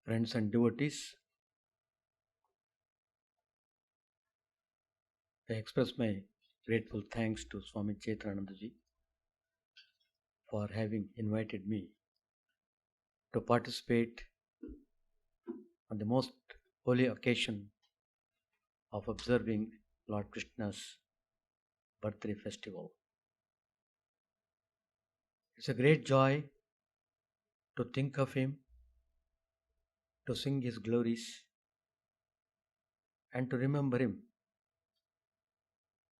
Friends and devotees, I express my grateful thanks to Swami Chidananda ji for having invited me to participate on the most holy occasion of observing Lord Krishna's birthday festival. It's a great joy to think of him, to sing his glories, and to remember him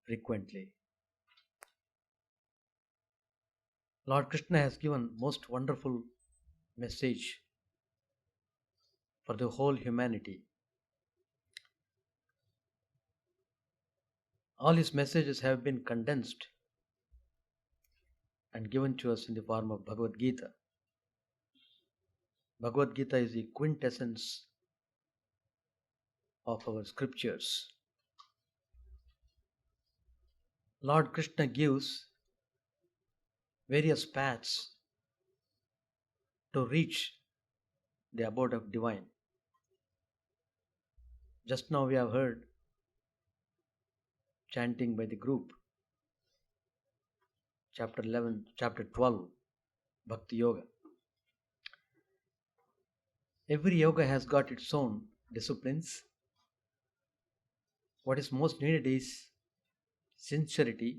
frequently. Lord Krishna has given most wonderful message for the whole humanity. All his messages have been condensed and given to us in the form of Bhagavad Gita. Bhagavad Gita is the quintessence of our scriptures. Lord Krishna gives various paths to reach the abode of divine. Just now we have heard chanting by the group, chapter 11, chapter 12, Bhakti Yoga. Every yoga has got its own disciplines. What is most needed is sincerity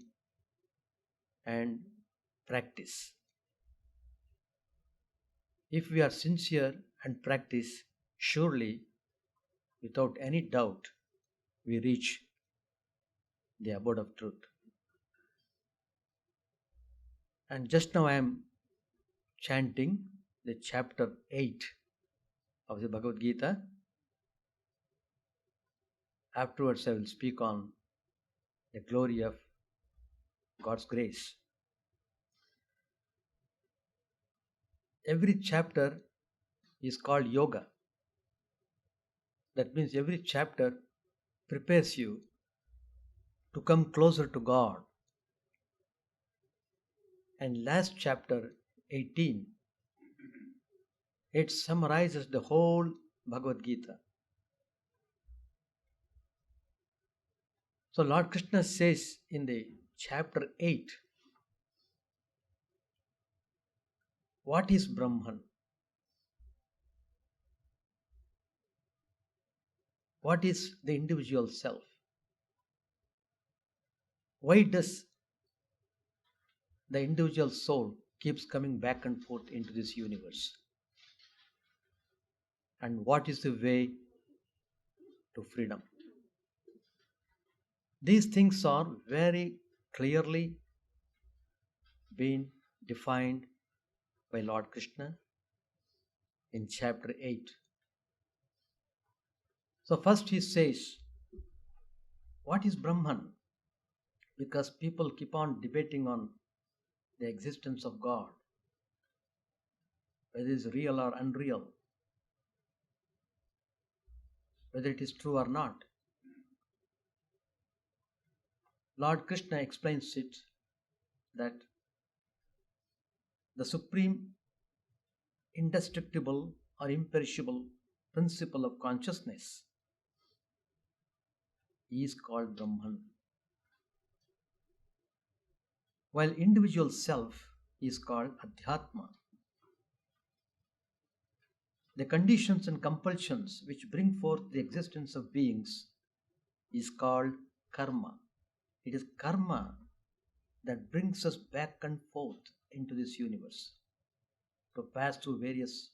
and practice. If we are sincere and practice, surely, without any doubt, we reach the abode of truth. And just now I am chanting the chapter 8 of the Bhagavad Gita. Afterwards, I will speak on the glory of God's grace. Every chapter is called yoga. That means every chapter prepares you to come closer to God. And last chapter 18, it summarizes the whole Bhagavad Gita. So Lord Krishna says in the chapter 8, what is Brahman? What is the individual self? Why does the individual soul keeps coming back and forth into this universe? And what is the way to freedom? These things are very clearly being defined by Lord Krishna in chapter 8. So first he says, what is Brahman? Because people keep on debating on the existence of God, whether it is real or unreal, whether it is true or not. Lord Krishna explains it that the supreme, indestructible or imperishable principle of consciousness is called Brahman, while individual self is called Adhyatma. The conditions and compulsions which bring forth the existence of beings is called karma. It is karma that brings us back and forth into this universe to pass through various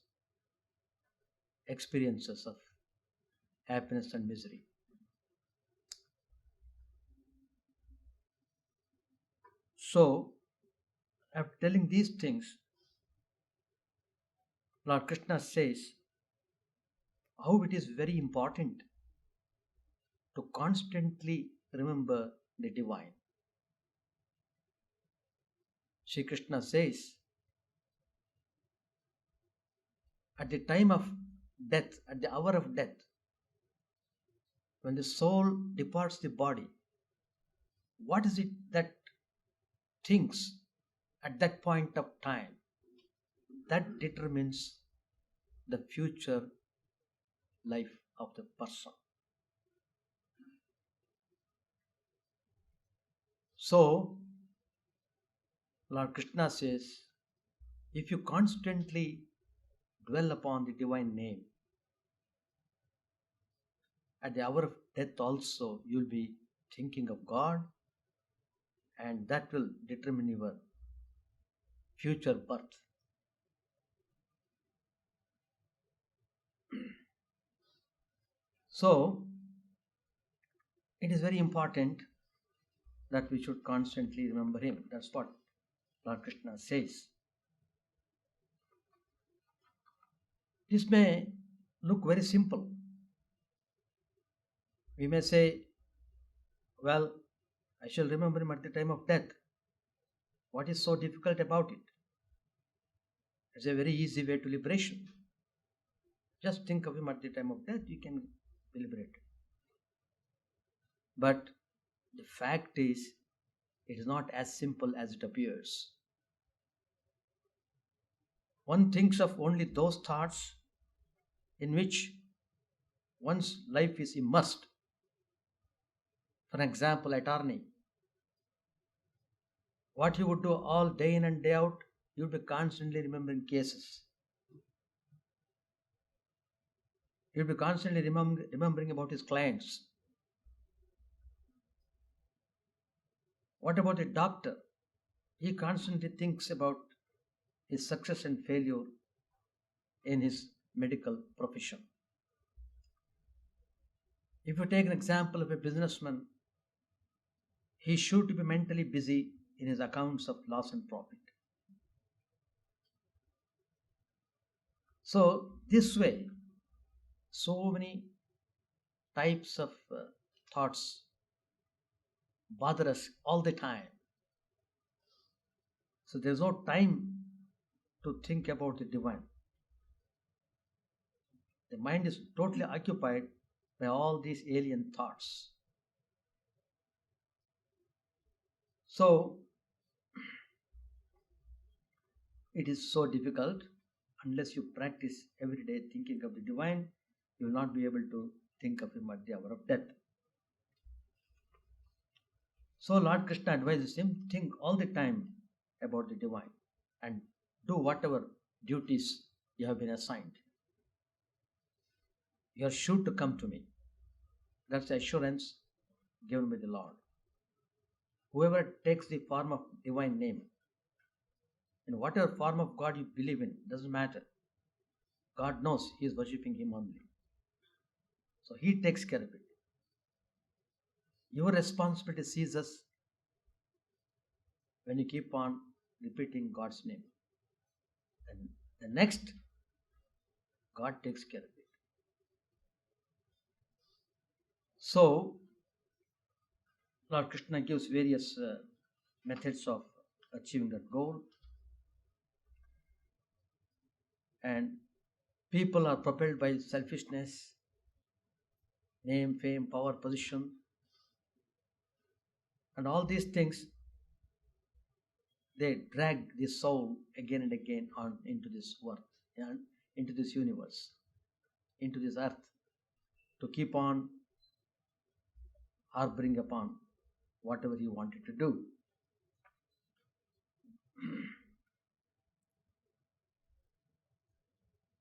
experiences of happiness and misery. So, after telling these things, Lord Krishna says how it is very important to constantly remember the divine. Sri Krishna says, at the time of death, at the hour of death, when the soul departs the body, what is it that thinks at that point of time? That determines the future life of the person. So, Lord Krishna says, if you constantly dwell upon the divine name, at the hour of death also you'll be thinking of God, and that will determine your future birth. So, it is very important that we should constantly remember Him. That's what Lord Krishna says. This may look very simple. We may say, well, I shall remember Him at the time of death. What is so difficult about it? It's a very easy way to liberation. Just think of Him at the time of death, you can be liberated. But the fact is, it is not as simple as it appears. One thinks of only those thoughts in which one's life is immersed. For example, attorney. What you would do all day in and day out, you would be constantly remembering cases. He would be constantly remembering about his clients. What about a doctor? He constantly thinks about his success and failure in his medical profession. If you take an example of a businessman, he should be mentally busy in his accounts of loss and profit. So, this way, so many types of thoughts bother us all the time. So, there's no time to think about the divine. The mind is totally occupied by all these alien thoughts. So, it is so difficult. Unless you practice every day thinking of the divine, you will not be able to think of Him at the hour of death. So Lord Krishna advises him, think all the time about the divine and do whatever duties you have been assigned. You are sure to come to me. That's the assurance given by the Lord. Whoever takes the form of divine name, in whatever form of God you believe in, doesn't matter. God knows he is worshipping Him only. So He takes care of it. Your responsibility ceases when you keep on repeating God's name. And the next, God takes care of it. So, Lord Krishna gives various methods of achieving that goal. And people are propelled by selfishness, name, fame, power, position, and all these things. They drag the soul again and again on into this world, and into this universe, into this earth, to keep on harboring upon whatever you wanted to do.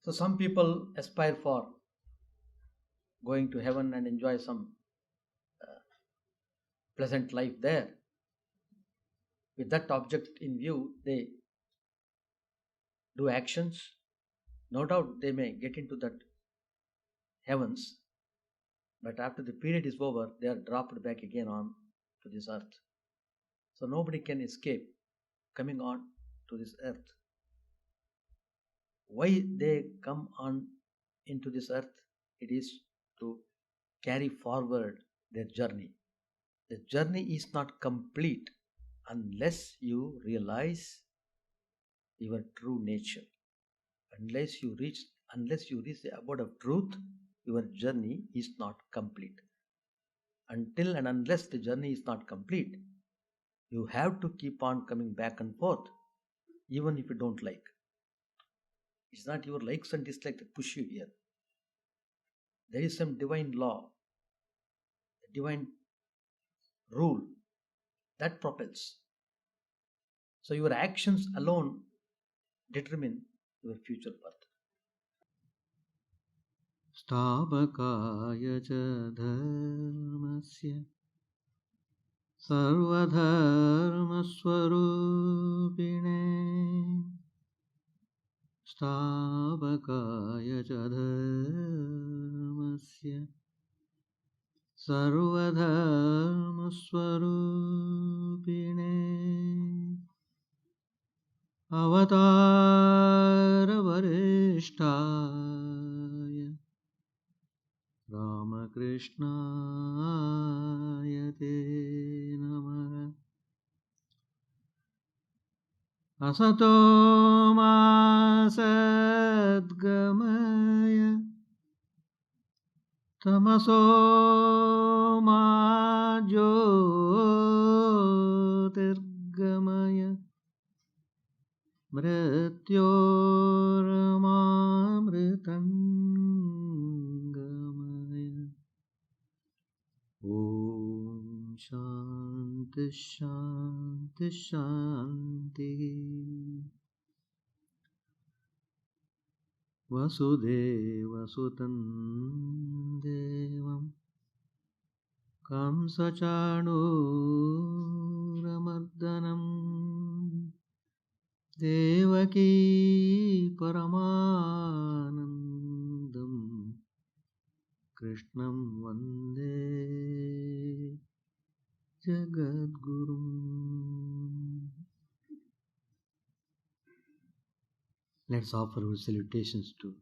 So some people aspire for going to heaven and enjoy some pleasant life there. With that object in view, they do actions. No doubt they may get into that heavens, but after the period is over, they are dropped back again on to this earth. So nobody can escape coming on to this earth. Why they come on into this earth? It is to carry forward their journey. The journey is not complete unless you realize your true nature. Unless you reach the abode of truth, your journey is not complete. Until and unless the journey is not complete, you have to keep on coming back and forth, even if you don't like. It's not your likes and dislikes that push you here. There is some divine law, divine rule that propels. So your actions alone determine your future path. स्थापकाय च धर्मस्य सर्वधर्मस्वरूपिणे स्थापकाय च धर्मस्य सर्वधर्मस्वरूपिणे अवतारवरिष्ठाय रामकृष्णाय ते नमः। असतो मा सद्गमय तमसो मा ज्योतिर्गमय मृत्योर्मामृतङ्गमय। ॐ शान्ति शान्ति शान्तिः। वसुदेवसुतं देवं कंसचाणूरमर्दनं देवकी परमानन्दं कृष्णं वन्दे जगद्गुरुम्। Let's offer our salutations to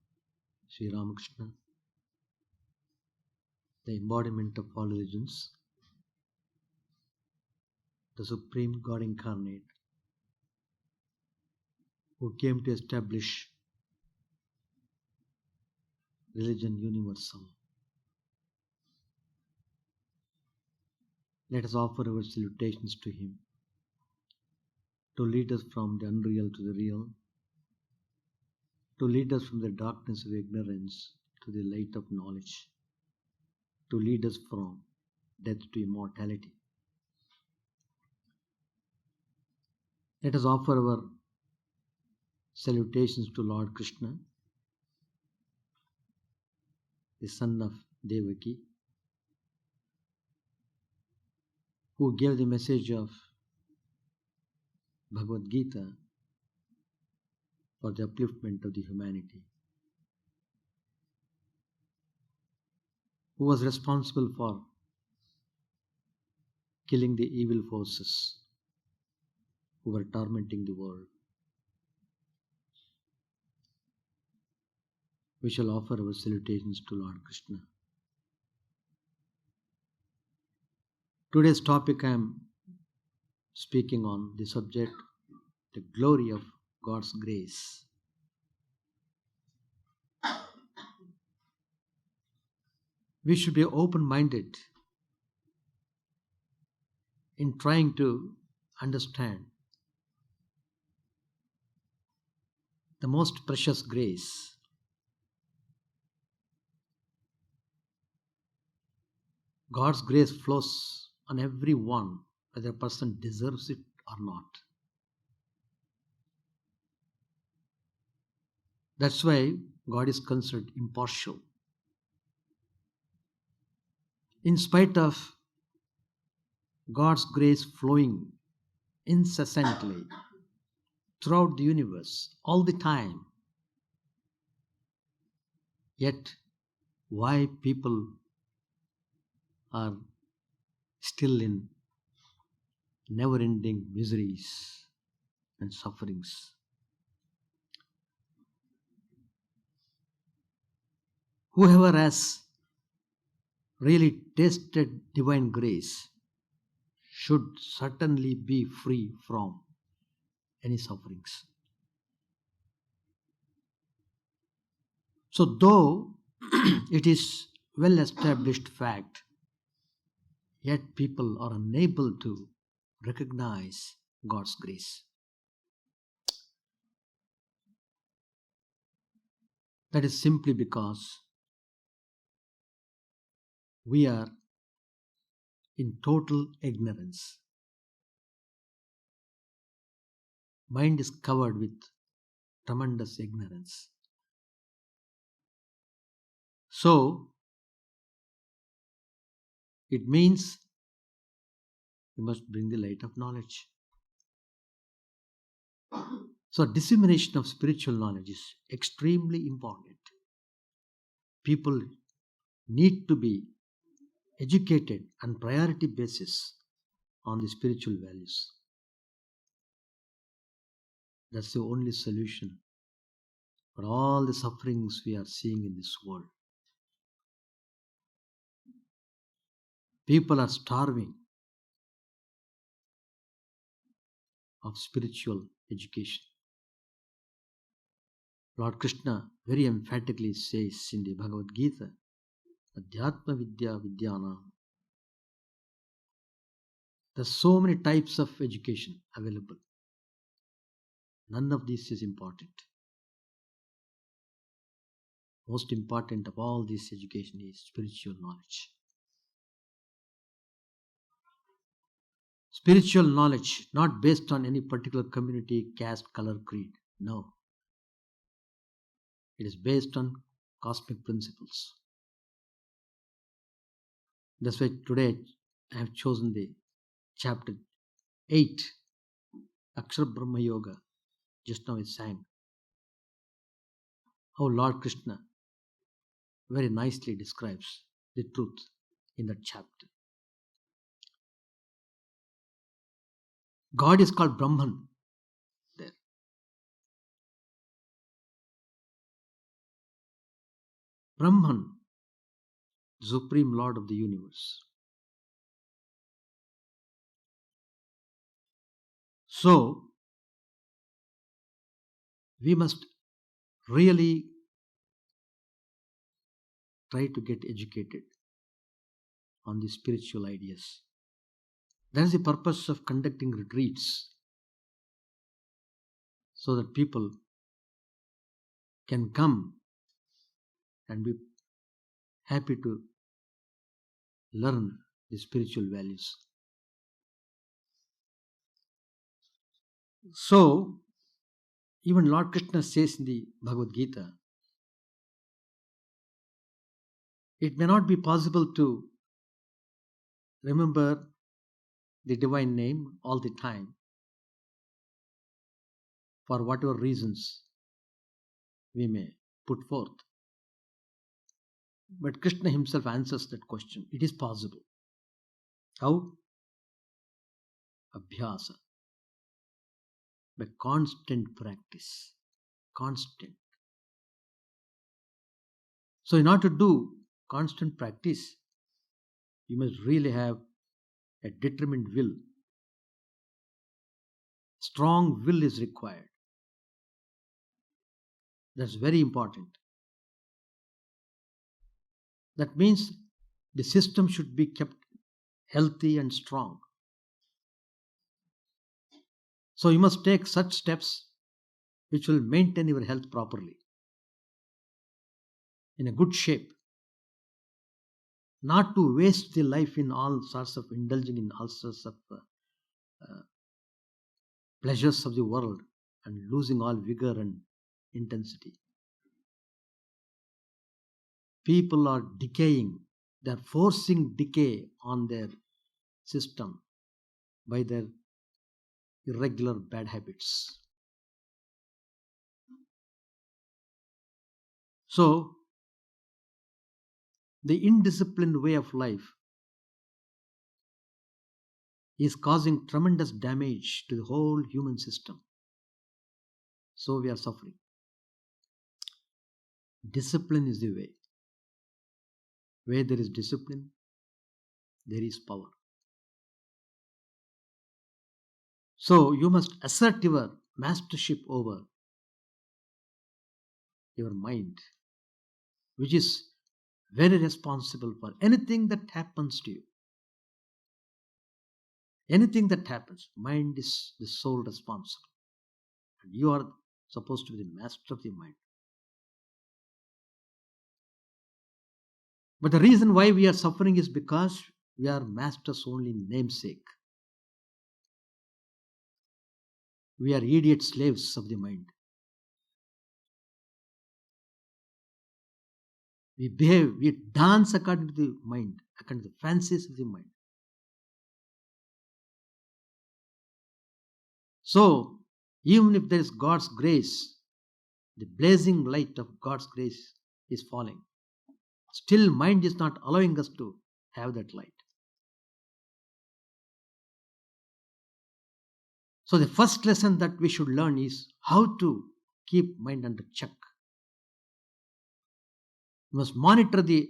Sri Ramakrishna, the embodiment of all religions, the Supreme God Incarnate, who came to establish religion universal. Let us offer our salutations to him, to lead us from the unreal to the real, to lead us from the darkness of ignorance to the light of knowledge, to lead us from death to immortality. Let us offer our salutations to Lord Krishna, the son of Devaki, who gave the message of Bhagavad Gita for the upliftment of the humanity, who was responsible for killing the evil forces who were tormenting the world. We shall offer our salutations to Lord Krishna. Today's topic I am speaking on the subject, the glory of God's grace. We should be open-minded in trying to understand the most precious grace. God's grace flows on everyone, whether a person deserves it or not. That's why God is considered impartial. In spite of God's grace flowing incessantly throughout the universe, all the time, yet why people are still in never-ending miseries and sufferings? Whoever has really tasted divine grace should certainly be free from any sufferings. So though it is well established fact, yet people are unable to recognize God's grace. That is simply because we are in total ignorance. Mind is covered with tremendous ignorance. So, it means you must bring the light of knowledge. So, dissemination of spiritual knowledge is extremely important. People need to be educated on priority basis on the spiritual values. That's the only solution for all the sufferings we are seeing in this world. People are starving of spiritual education. Lord Krishna very emphatically says in the Bhagavad Gita, Adhyatma Vidya Vidyana. There's so many types of education available. None of this is important. Most important of all this education is spiritual knowledge. Spiritual knowledge, not based on any particular community, caste, color, creed. No. It is based on cosmic principles. That's why today I have chosen the chapter 8, Akshara Brahma Yoga. Just now it sang. How Lord Krishna very nicely describes the truth in that chapter. God is called Brahman there. Brahman, Supreme Lord of the universe. So, we must really try to get educated on the spiritual ideas. That is the purpose of conducting retreats, so that people can come and be happy to learn the spiritual values. So, even Lord Krishna says in the Bhagavad Gita, it may not be possible to remember the divine name all the time for whatever reasons we may put forth. But Krishna himself answers that question. It is possible. How? Abhyasa. By constant practice. Constant. So in order to do constant practice, you must really have a determined will. Strong will is required. That's very important. That means the system should be kept healthy and strong. So you must take such steps which will maintain your health properly, in a good shape. Not to waste the life in all sorts of indulging in all sorts of pleasures of the world and losing all vigor and intensity. People are decaying. They are forcing decay on their system by their irregular bad habits. So, the indisciplined way of life is causing tremendous damage to the whole human system. So we are suffering. Discipline is the way. Where there is discipline, there is power. So you must assert your mastership over your mind, which is very responsible for anything that happens to you. Anything that happens, mind is the sole responsible. And you are supposed to be the master of the mind. But the reason why we are suffering is because we are masters only in namesake. We are idiot slaves of the mind. We behave, we dance according to the mind, according to the fancies of the mind. So, even if there is God's grace, the blazing light of God's grace is falling. Still, mind is not allowing us to have that light. So, the first lesson that we should learn is how to keep mind under check. We must monitor the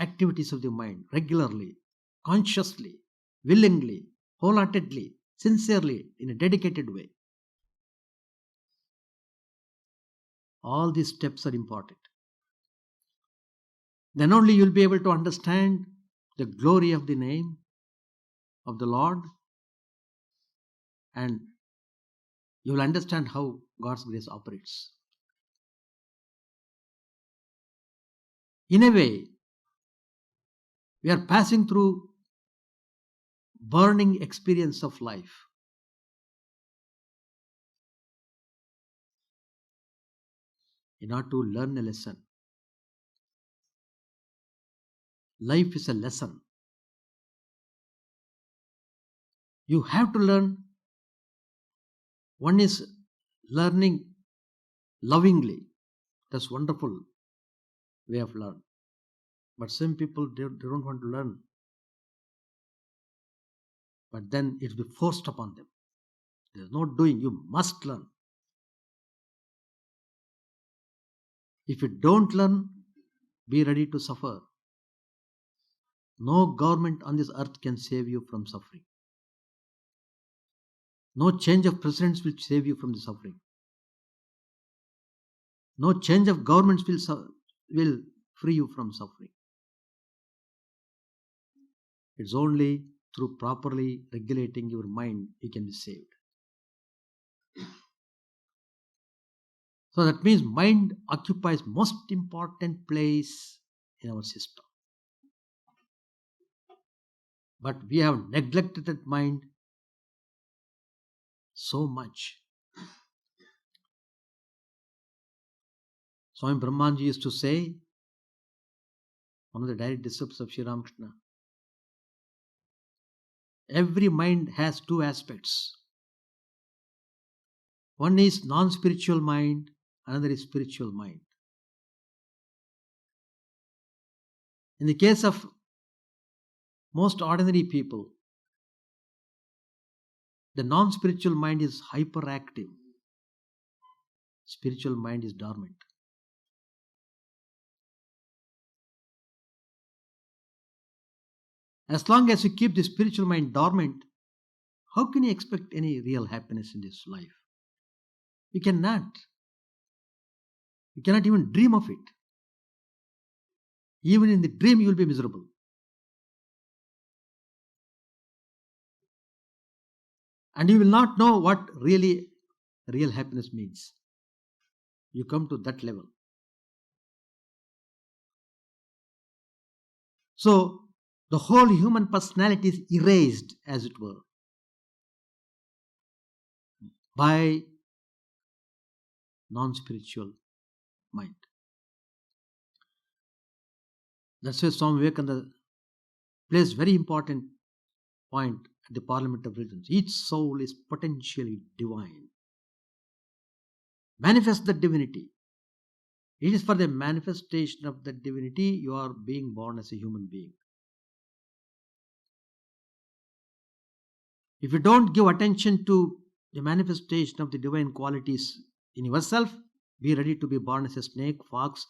activities of the mind regularly, consciously, willingly, wholeheartedly, sincerely, in a dedicated way. All these steps are important. Then only you will be able to understand the glory of the name of the Lord, and you will understand how God's grace operates. In a way, we are passing through burning experience of life. In order to learn a lesson, life is a lesson. You have to learn. One is learning lovingly. That's wonderful way of learn. But some people, they don't want to learn. But then it will be forced upon them. There's no doing. You must learn. If you don't learn, be ready to suffer. No government on this earth can save you from suffering. No change of presidents will save you from the suffering. No change of governments will free you from suffering. It's only through properly regulating your mind you can be saved. So that means mind occupies most important place in our system. But we have neglected that mind so much. Swami Brahmanji used to say, one of the direct disciples of Sri Ramakrishna, every mind has two aspects. One is non-spiritual mind, another is spiritual mind. In the case of most ordinary people, the non-spiritual mind is hyperactive. Spiritual mind is dormant. As long as you keep the spiritual mind dormant, how can you expect any real happiness in this life? You cannot. You cannot even dream of it. Even in the dream, you will be miserable. And you will not know what real happiness means. You come to that level. So, the whole human personality is erased, as it were, by non-spiritual mind. That's why Swami Vivekananda plays very important point at the Parliament of Religions. Each soul is potentially divine. Manifest the divinity. It is for the manifestation of the divinity you are being born as a human being. If you don't give attention to the manifestation of the divine qualities in yourself, be ready to be born as a snake, fox,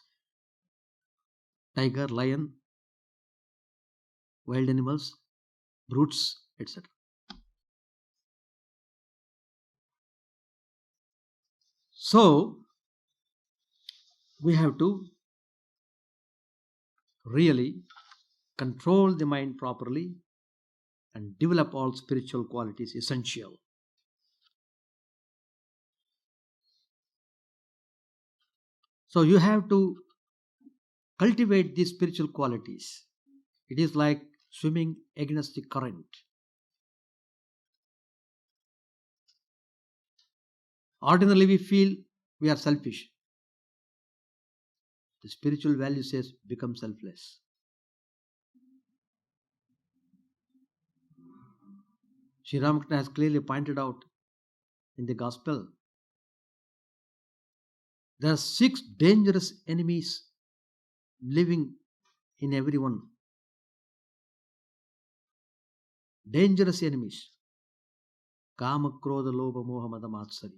tiger, lion, wild animals, brutes, etc. So, we have to really control the mind properly and develop all spiritual qualities essential. So you have to cultivate these spiritual qualities. It is like swimming against the current. Ordinarily, we feel we are selfish. The spiritual value says become selfless. Sri Ramakrishna has clearly pointed out in the Gospel there are 6 dangerous enemies living in everyone. Dangerous enemies. Kama, Krodha, Lobha, Moha, Mada, Matsarya.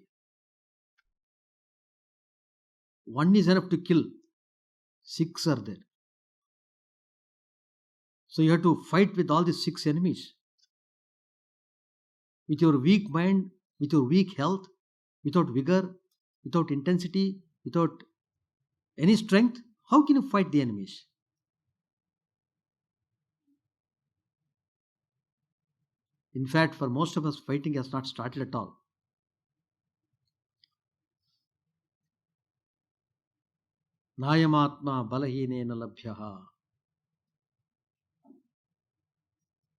One is enough to kill. 6 are there. So you have to fight with all these 6 enemies. With your weak mind, with your weak health, without vigor, without intensity, without any strength, how can you fight the enemies? In fact, for most of us, fighting has not started at all. Nayamatma balahinena labhyaha.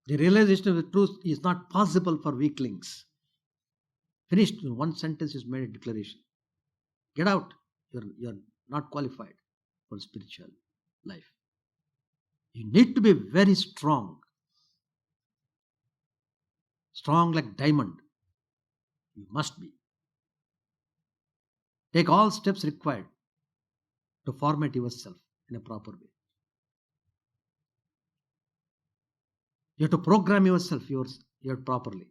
The realization of the truth is not possible for weaklings. Finished. In one sentence is made a declaration. Get out. You're not qualified for spiritual life. You need to be very strong. Strong like diamond. You must be. Take all steps required to format yourself in a proper way. You have to program yourself properly.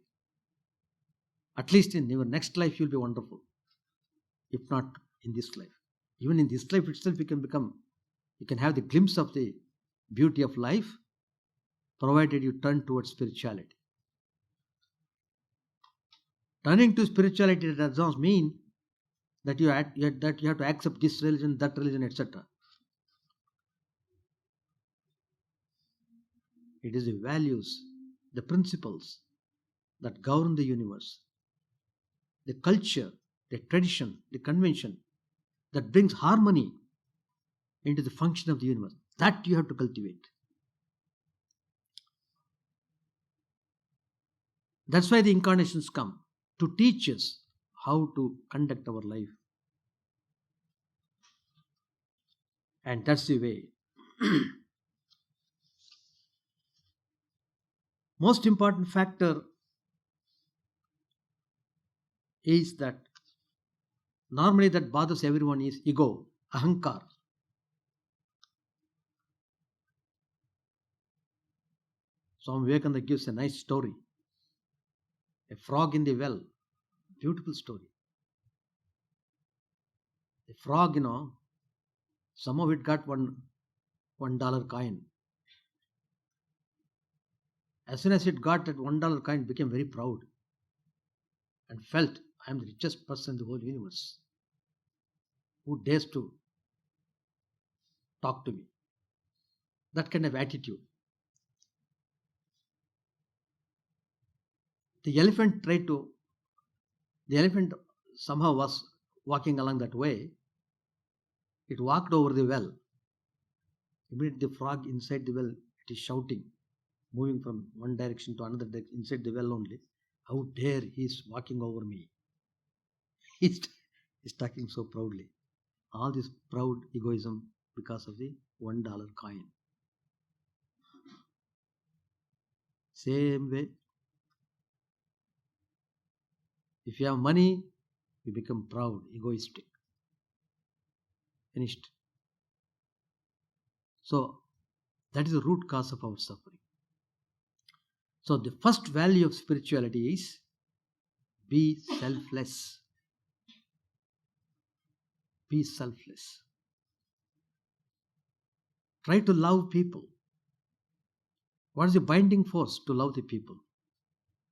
At least in your next life, you'll be wonderful. If not in this life. Even in this life itself, you can have the glimpse of the beauty of life, provided you turn towards spirituality. Turning to spirituality does not mean that you have to accept this religion, that religion, etc. It is the values, the principles that govern the universe, the culture, the tradition, the convention that brings harmony into the function of the universe. That you have to cultivate. That's why the incarnations come, to teach us how to conduct our life. And that's the way. Most important factor is that normally that bothers everyone is ego, ahankar. Swami Vivekananda gives a nice story. A frog in the well. Beautiful story. The frog, somehow it got $1 coin. As soon as it got that $1 coin, it became very proud and felt, I am the richest person in the whole universe. Who dares to talk to me? That kind of attitude. The elephant somehow was walking along that way. It walked over the well. Immediately the frog inside the well, it is shouting, moving from one direction to another direction, inside the well only. How dare he is walking over me? He's talking so proudly. All this proud egoism because of the $1 coin. Same way, if you have money, you become proud, egoistic. Finished. So that is the root cause of our suffering. So the first value of spirituality is be selfless. Be selfless. Try to love people. What is the binding force to love the people?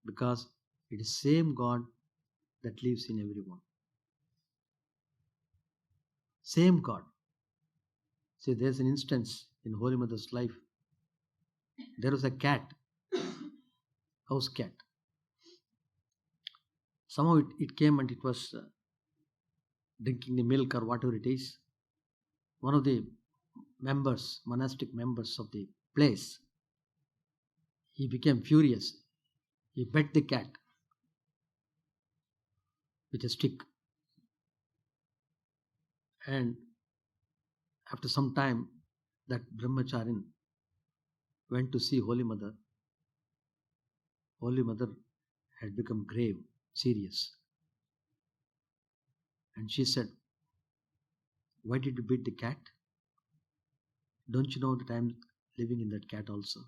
Because it is the same God that lives in everyone. Same God. See, there's an instance in Holy Mother's life. There was a cat, house cat. Somehow it came and it was drinking the milk or whatever it is. One of the members, monastic members of the place, he became furious. He beat the cat with a stick. And after some time, that brahmacharin went to see Holy Mother. Holy Mother had become grave, serious. And she said, "Why did you beat the cat? Don't you know that I am living in that cat also?"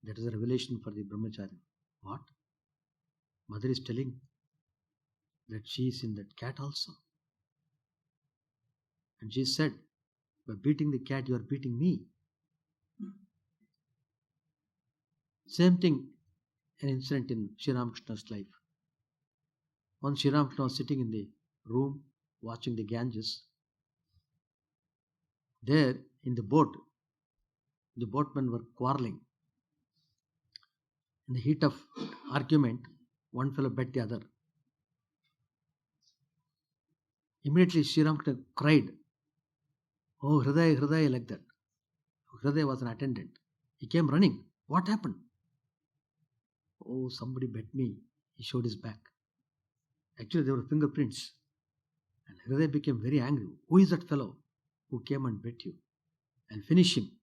That is a revelation for the brahmachari. What? Mother is telling that she is in that cat also. And she said, "By beating the cat, you are beating me." Same thing, an incident in Sri Ramakrishna's life. Once Sri Ramakrishna was sitting in the room watching the Ganges. There in the boat, the boatmen were quarreling. In the heat of argument, one fellow bet the other. Immediately Sri Ramakrishna cried, "Oh, Hriday, Hriday," like that. Hriday was an attendant. He came running. What happened? "Oh, somebody bet me." He showed his back. Actually, there were fingerprints. And Hriday became very angry. "Who is that fellow who came and bet you?" And finish him.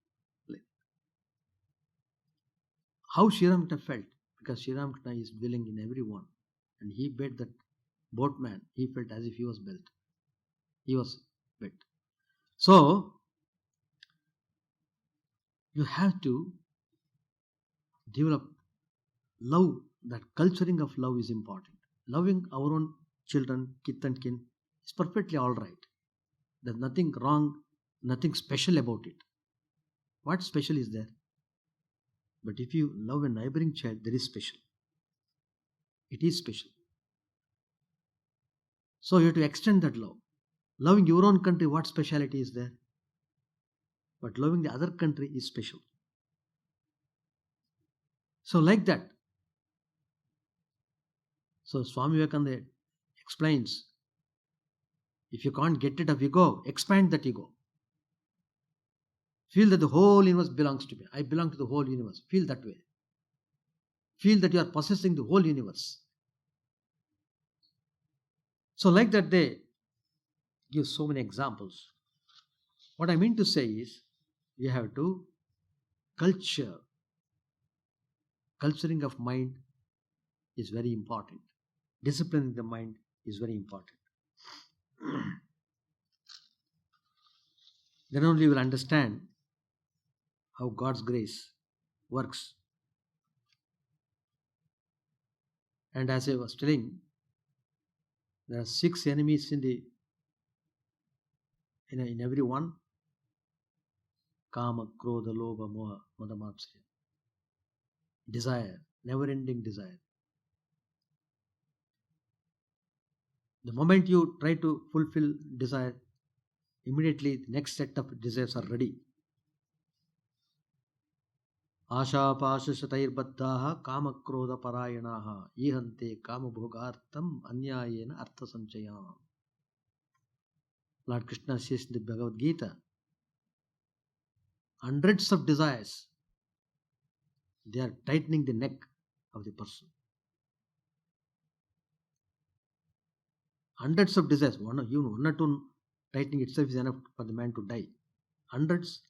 How Sri Ramakrishna felt? Because Sri Ramakrishna is dwelling in everyone. And he bet that boatman. He felt as if he was bet. He was bet. So, you have to develop love. That culturing of love is important. Loving our own children, kith and kin, is perfectly all right. There's nothing wrong, nothing special about it. What special is there? But if you love a neighboring child, there is special. It is special. So you have to extend that love. Loving your own country, what speciality is there? But loving the other country is special. So like that. So Swami Vivekananda explains, if you can't get rid of ego, expand that ego. Feel that the whole universe belongs to me. I belong to the whole universe. Feel that way. Feel that you are possessing the whole universe. So like that they give so many examples. What I mean to say is, you have to culture. Culturing of mind is very important. Disciplining the mind is very important. Then only you will understand how God's grace works. And as I was telling, there are 6 enemies in every one. Kama, Krodha, Lobha, Moha, Mada, Matsarya. Desire, never-ending desire. The moment you try to fulfill desire, immediately the next set of desires are ready. Asha pasha shatairbaddaha kama krodha parayanaha ihante kama bhogartam anyayena artha sanchayam. Lord Krishna says in the Bhagavad Gita, hundreds of desires, they are tightening the neck of the person. Hundreds of desires, one or two tightening itself is enough for the man to die. Hundreds.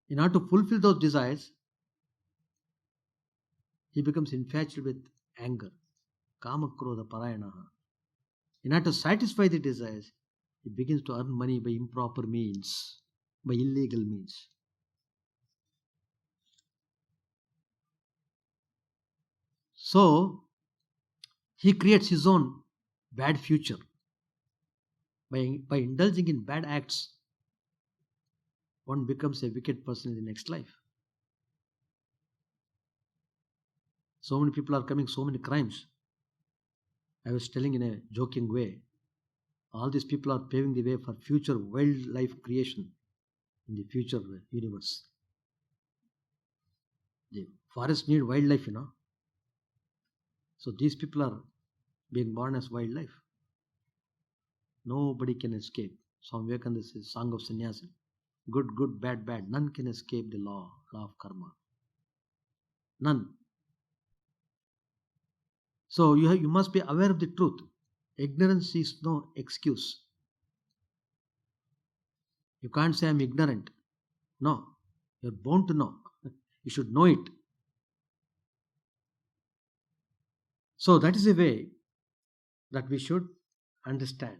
In order to fulfill those desires, he becomes infatuated with anger. Kama krodha parayanaha. In order to satisfy the desires, he begins to earn money by improper means, by illegal means. So, he creates his own bad future. By indulging in bad acts, one becomes a wicked person in the next life. So many people are committing so many crimes. I was telling in a joking way, all these people are paving the way for future wildlife creation in the future universe. The forests need wildlife, So these people are being born as wildlife. Nobody can escape. Swami Vivekananda says, Song of Sannyasa, good, good, bad, bad. None can escape the law of karma. None. So you must be aware of the truth. Ignorance is no excuse. You can't say I'm ignorant. No, you're born to know. You should know it. So that is a way that we should understand.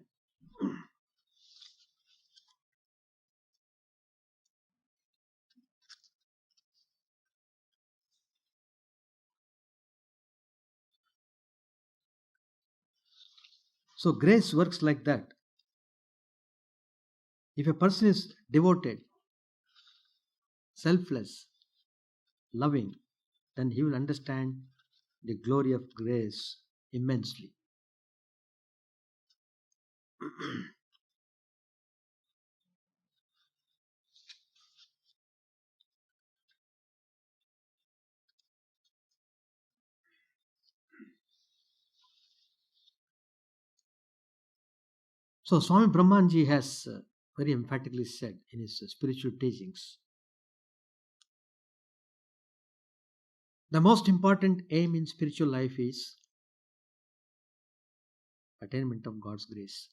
So grace works like that. If a person is devoted, selfless, loving, then he will understand the glory of grace immensely. So Swami Brahmanji has very emphatically said in his spiritual teachings, the most important aim in spiritual life is attainment of God's grace.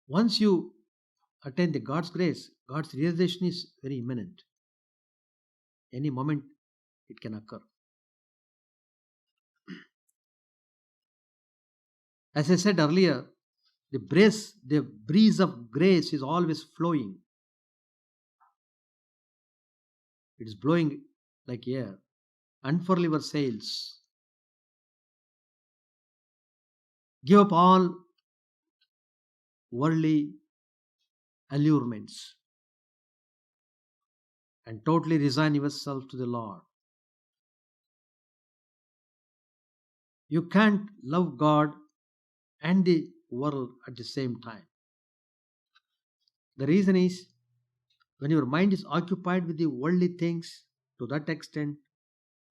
Once you attain the God's grace, God's realization is very imminent. Any moment it can occur. As I said earlier, the breeze of grace is always flowing. It is blowing like air. Unfurl your sails. Give up all worldly allurements and totally resign yourself to the Lord. You can't love God and the world at the same time. The reason is, when your mind is occupied with the worldly things, to that extent,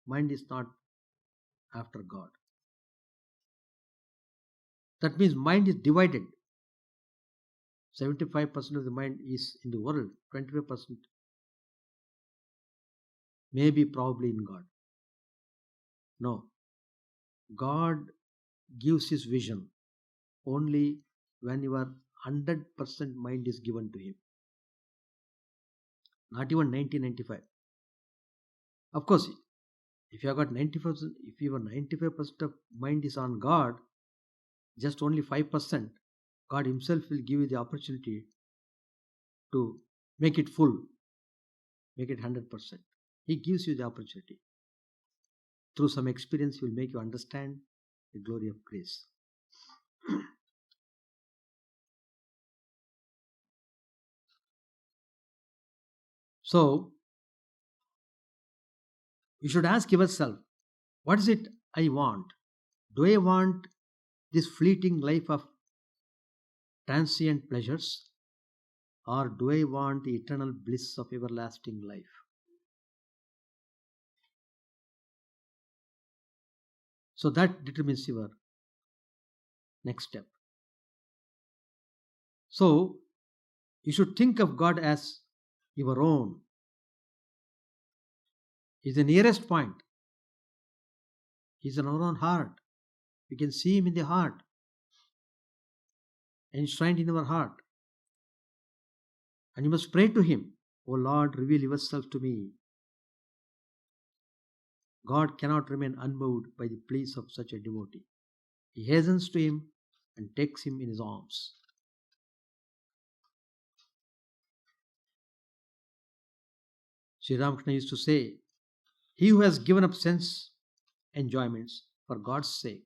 mind is not after God. That means mind is divided. 75% of the mind is in the world, 25% maybe probably in God. No. God gives his vision only when your 100% mind is given to him. Not even 1995. Of course, if you have got 95%, if your 95% of mind is on God, just only 5%, God himself will give you the opportunity to make it full, make it 100%. He gives you the opportunity. Through some experience, he will make you understand the glory of grace. So, you should ask yourself, what is it I want? Do I want this fleeting life of transient pleasures, or do I want the eternal bliss of everlasting life? So that determines your next step. So you should think of God as your own. He's the nearest point. He's in our own heart. We can see him in the heart, enshrined in our heart. And you must pray to him, O Lord, reveal yourself to me. God cannot remain unmoved by the pleas of such a devotee. He hastens to him and takes him in his arms. Sri Ramakrishna used to say, he who has given up sense enjoyments for God's sake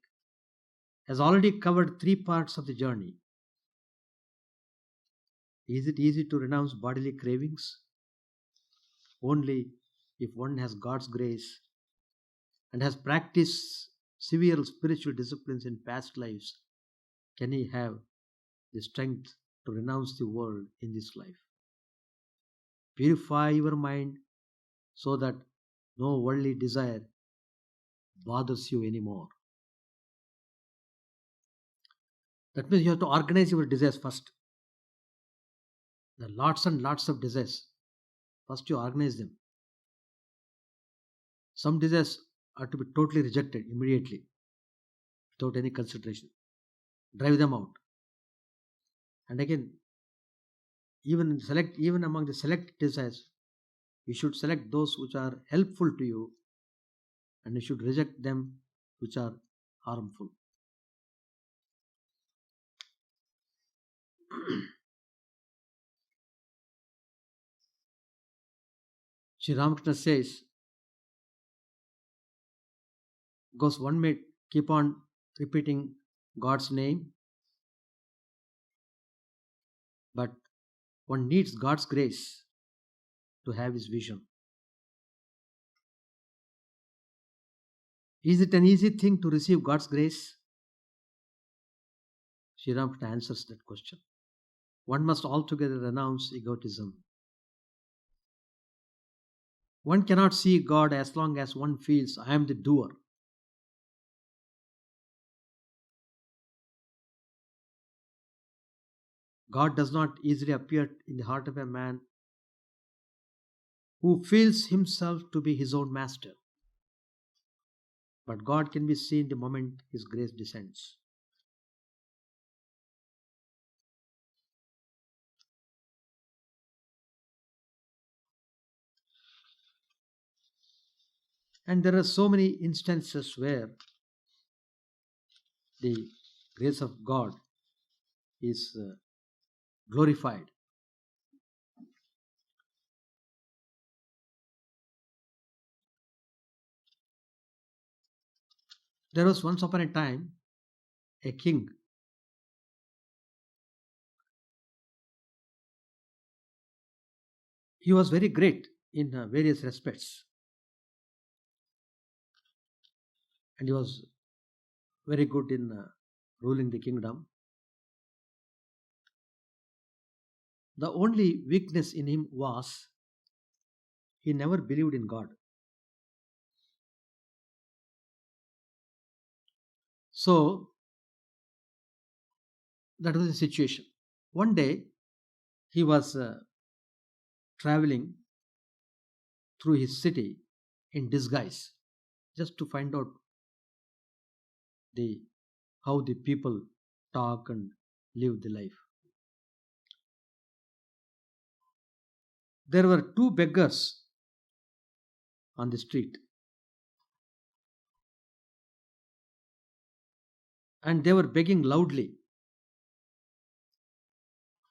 has already covered 3 parts of the journey. Is it easy to renounce bodily cravings? Only if one has God's grace and has practiced severe spiritual disciplines in past lives can he have the strength to renounce the world in this life. Purify your mind so that no worldly desire bothers you anymore. That means you have to organize your desires first. There are lots and lots of desires. First, you organize them. Some desires are to be totally rejected immediately without any consideration. Drive them out. And again, even among the select desires, you should select those which are helpful to you, and you should reject them which are harmful. Sri Ramakrishna says, because one may keep on repeating God's name, but one needs God's grace to have his vision. Is it an easy thing to receive God's grace? Sri Ramakrishna answers that question. One must altogether renounce egotism. One cannot see God as long as one feels, I am the doer. God does not easily appear in the heart of a man who feels himself to be his own master. But God can be seen the moment his grace descends. And there are so many instances where the grace of God is glorified. There was once upon a time a king. He was very great in various respects, and he was very good in ruling the kingdom. The only weakness in him was he never believed in God. So that was the situation. One day he was traveling through his city in disguise, just to find out the how the people talk and live the life. There were two beggars on the street, and they were begging loudly.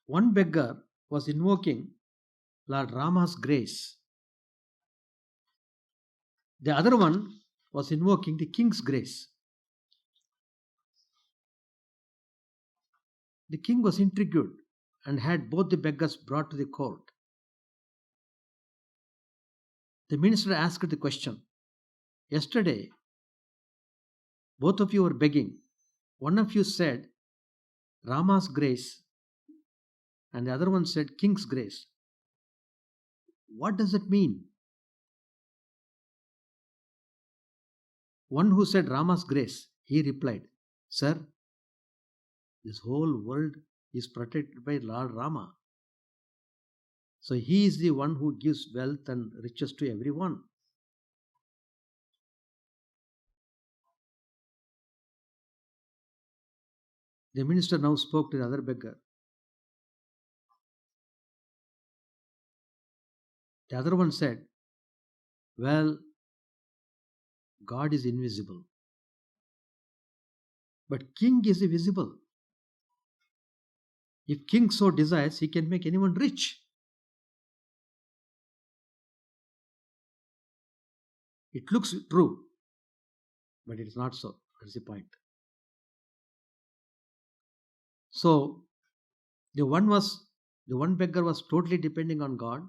One beggar was invoking Lord Rama's grace. The other one was invoking the king's grace. The king was intrigued and had both the beggars brought to the court. The minister asked the question, yesterday, both of you were begging. One of you said Rama's grace, and the other one said king's grace. What does it mean? One who said Rama's grace, he replied, Sir, this whole world is protected by Lord Rama. So he is the one who gives wealth and riches to everyone. The minister now spoke to the other beggar. The other one said, well, God is invisible, but king is visible. If king so desires, he can make anyone rich. It looks true, but it is not so. That's the point. So the one beggar was totally depending on God,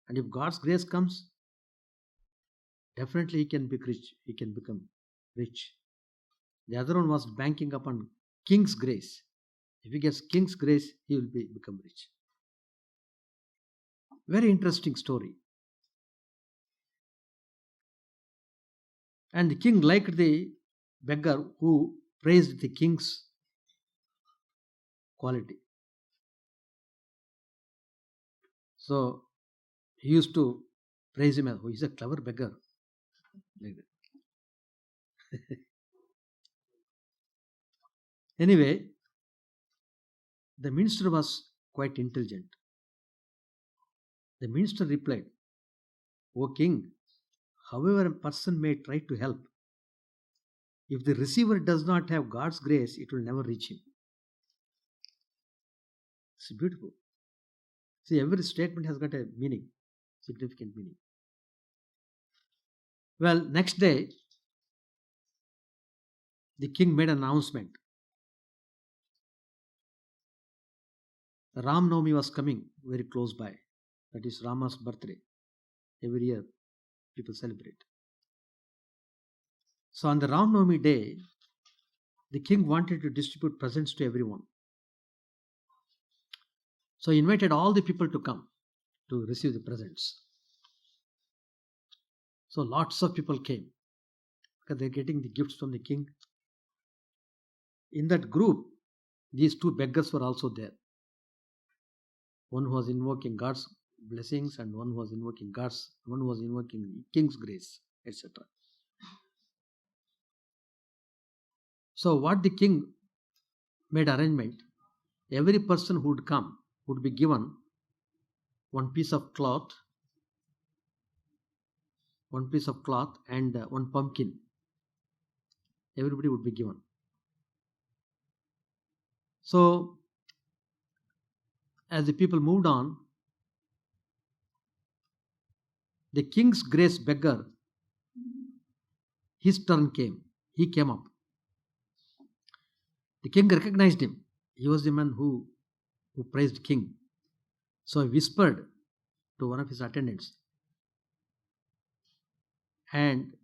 and if God's grace comes, definitely he can be rich. He can become rich. The other one was banking upon king's grace. If he gets king's grace, he will become rich. Very interesting story. And the king liked the beggar who praised the king's quality. So he used to praise him as, oh, he's a clever beggar. Like that. Anyway, the minister was quite intelligent. The minister replied, O king, however a person may try to help, if the receiver does not have God's grace, it will never reach him. It's beautiful. See, every statement has got a meaning, significant meaning. Well, next day, the king made an announcement. Ram Navami was coming very close by. That is Rama's birthday. Every year, people celebrate. So on the Ram Navami day, the king wanted to distribute presents to everyone. So he invited all the people to come to receive the presents. So lots of people came because they're getting the gifts from the king. In that group, these two beggars were also there. One who was invoking God's blessings and one who was invoking king's grace, etc. So what the king made arrangement, every person who would come would be given one piece of cloth and one pumpkin. Everybody would be given. So as the people moved on, the king's grace beggar, his turn came. He came up. The king recognized him. He was the man who praised the king. So he whispered to one of his attendants, and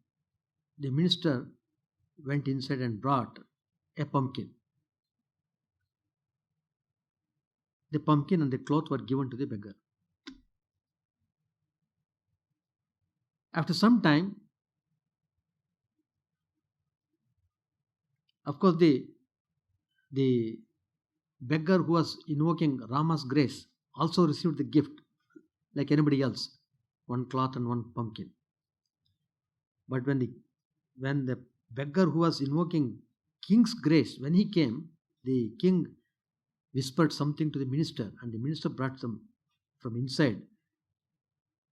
the minister went inside and brought a pumpkin. The pumpkin and the cloth were given to the beggar. After some time, of course, the beggar who was invoking Rama's grace also received the gift like anybody else, one cloth and one pumpkin. But when the beggar who was invoking king's grace, when he came, the king whispered something to the minister, and the minister brought some from inside,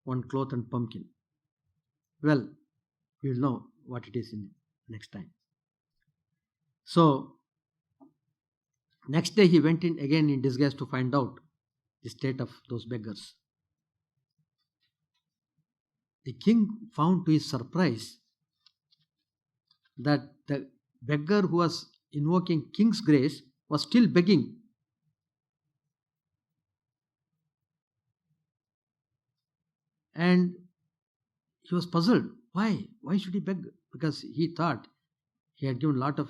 one cloth and pumpkin. Well, we will know what it is in next time. So next day he went in again in disguise to find out the state of those beggars. The king found to his surprise that the beggar who was invoking king's grace was still begging. And he was puzzled. Why? Why should he beg? Because he thought he had given a lot of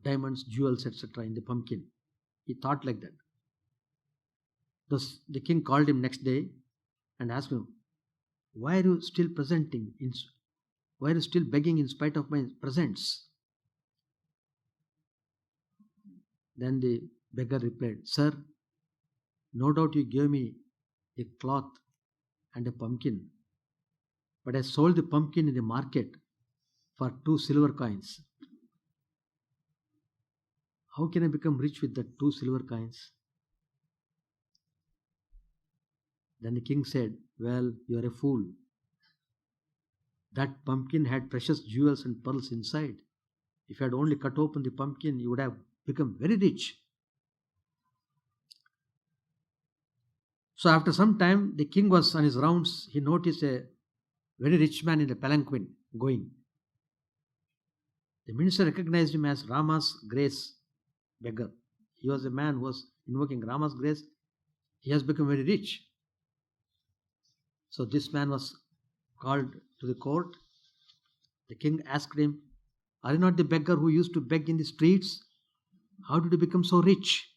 diamonds, jewels, etc. in the pumpkin. He thought like that. Thus, the king called him next day and asked him, why are you still why are you still begging in spite of my presents? Then the beggar replied, Sir, no doubt you gave me a cloth and a pumpkin, but I sold the pumpkin in the market for 2 silver coins. How can I become rich with the 2 silver coins? Then the king said, well, you are a fool. That pumpkin had precious jewels and pearls inside. If you had only cut open the pumpkin, you would have become very rich. So after some time, the king was on his rounds. He noticed a very rich man in a palanquin going. The minister recognized him as Rama's grace beggar. He was a man who was invoking Rama's grace. He has become very rich. So this man was called to the court. The king asked him, are you not the beggar who used to beg in the streets? How did you become so rich?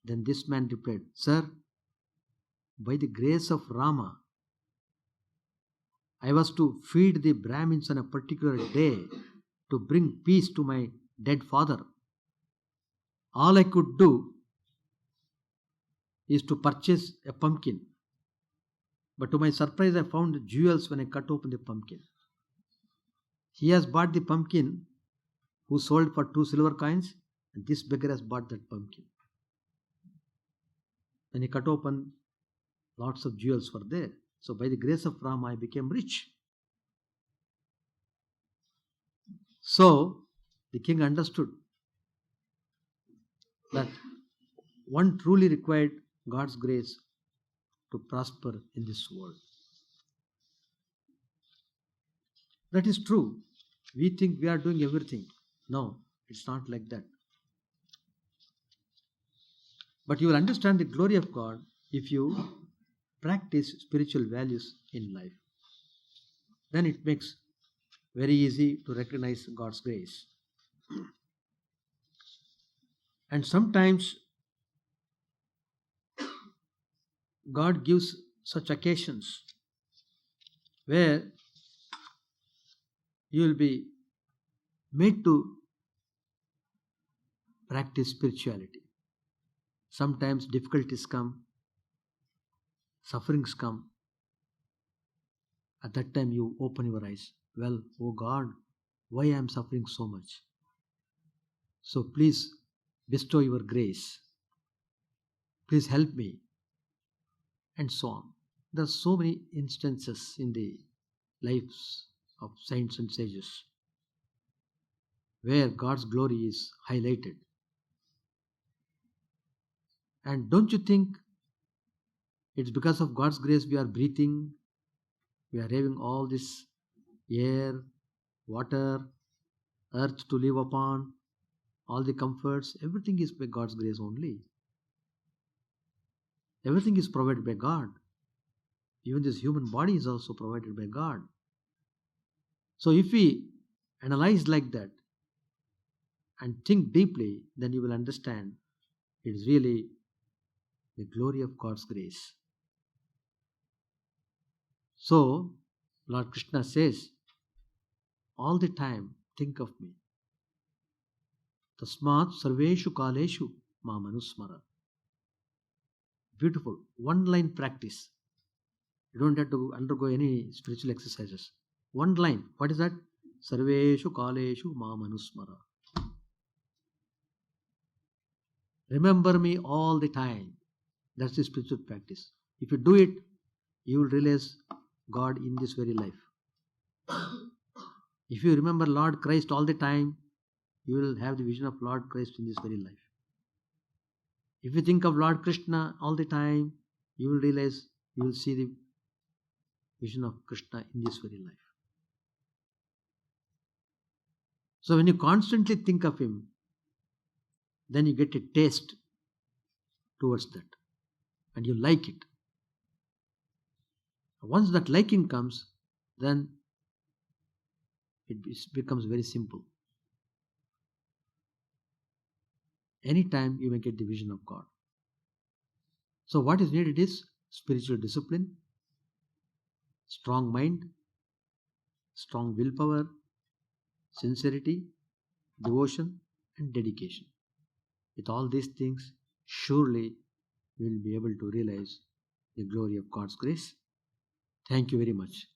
Then this man replied, Sir, by the grace of Rama, I was to feed the Brahmins on a particular day to bring peace to my dead father. All I could do is to purchase a pumpkin. But to my surprise, I found jewels when I cut open the pumpkin. He has bought the pumpkin who sold for 2 silver coins, and this beggar has bought that pumpkin. When he cut open, lots of jewels were there. So by the grace of Rama, I became rich. So the king understood that one truly required God's grace to prosper in this world. That is true. We think we are doing everything. No, it's not like that. But you will understand the glory of God if you practice spiritual values in life. Then it makes very easy to recognize God's grace. And sometimes God gives such occasions where you will be made to practice spirituality. Sometimes difficulties come, sufferings come. At that time you open your eyes. Well, oh God, why I am suffering so much? So please bestow your grace. Please help me. And so on. There are so many instances in the lives of saints and sages where God's glory is highlighted. And don't you think it's because of God's grace we are breathing, we are having all this air, water, earth to live upon, all the comforts, everything is by God's grace only. Everything is provided by God. Even this human body is also provided by God. So if we analyze like that and think deeply, then you will understand it is really the glory of God's grace. So Lord Krishna says, all the time think of me. Tasmat sarveshu kaleshu mamanusmara. Beautiful. One line practice. You don't have to undergo any spiritual exercises. One line. What is that? Sarveshu kaleshu mamanusmara. Remember me all the time. That's the spiritual practice. If you do it, you will realize God in this very life. If you remember Lord Christ all the time, you will have the vision of Lord Christ in this very life. If you think of Lord Krishna all the time, you will realize, you will see the vision of Krishna in this very life. So when you constantly think of him, then you get a taste towards that and you like it. Once that liking comes, then it becomes very simple. Anytime you may get the vision of God. So what is needed is spiritual discipline, strong mind, strong willpower, sincerity, devotion, and dedication. With all these things, surely we will be able to realize the glory of God's grace. Thank you very much.